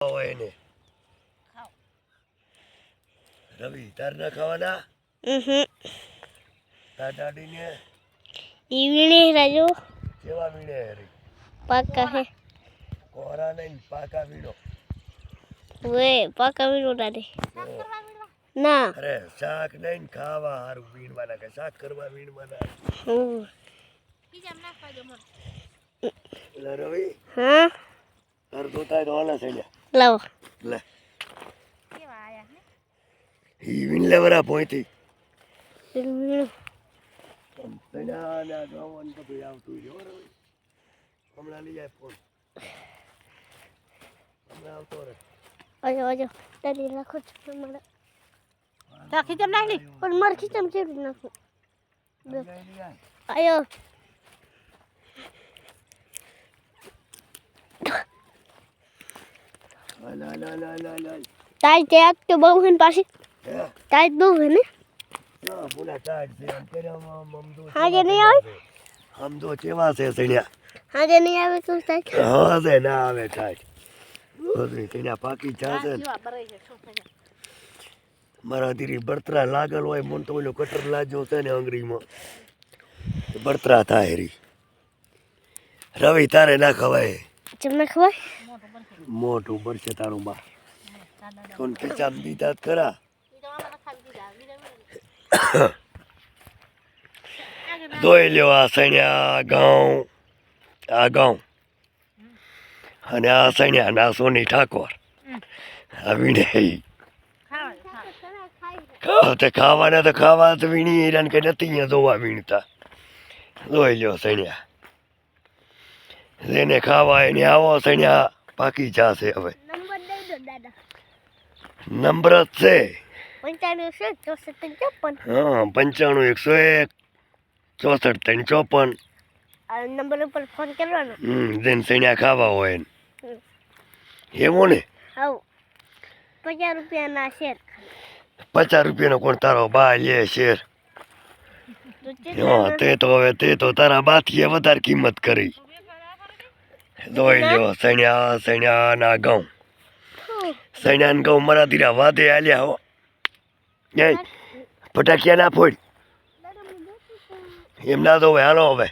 હોય ને રવિ તાર ના ખાવાના તાર દાડીને ઈવીને રાજુ કેવા વીણે રી પાકા હે કોરા નહીં પાકા વીણો વે પાકા વીણો દાદી ના અરે શાક નહીં ખાવા હારું વીણવાના કે શાક કરવા વીણવાના એટલે રવિ હા તાર જોતા તો ઓલા છે લાવો લે ઈ વીણ લેવરા પોઈતી ના ગાવાનું તો ભાઈ આવતું જો રવિ હમણાં લઈ જાય ફોન હમણાં આવતો રે આજો આજો દાદી રાખો છો મારા તા ખીચમ નાખી પણ માર ખીચમ ચેડી નાખો આયો તાઈ તે આક તો બહુ હે પાછી તાઈ બહુ હે ને બોલા ટાઈટ છે એમ કરે મમદો હાજે નહીં આવે આમ તો કેવા છે સણ્યા હાજે નહીં આવે તો તાઈ હા છે ના આવે ટાઈટ તેના પાકી ચા છે મારા ધીરી બળતરા લાગલ હોય મન તો ઓલો કટર લાજો છે ને અંગ્રેજીમાં બળતરા થાય રી રવિ તારે ના ખવાય ચમને ખબર મોટું બળશે તારું બા કોણ કેચામ દીધા ખરા જોઈ લ્યો આ સણ્યા ઘઉં અને આ સણ્યા ના સોની ઠાકોર આ વીણે ખાવાના તો ખાવા તો વીણી હેરાન કે નથી અહીંયા જોવા વીણતા જોઈ લ્યો સણ્યા જેને ખાવા એને આવો સણ્યા પાકી જાશે હવે નંબર દઈ દો દાદા નંબર જ છે 95 64 54 હા 95 101 64 354 આ નંબર ઉપર ફોન કરવાનો જેને સણ્યા ખાવા હોય ને એવું ને હાઉ 50 રૂપિયાના શેર 50 રૂપિયાનો કોણ તારો બા લે શેર હા તે તો તારા બાથીએ વધારે કિંમત કરી જોઈ લ્યો સણ્યા ના ઘઉં સણ્યા ને ઘઉં મારા ધીરા વાદે આલ્યા હો ફટાકિયા ના ફોડ એમ ના તો હાલો હવે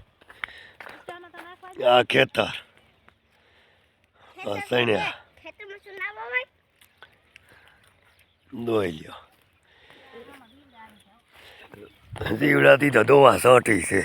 આ ખેતર સણ્યા જોઈ લ્યો જીવડાથી તો દોવા સોટી છે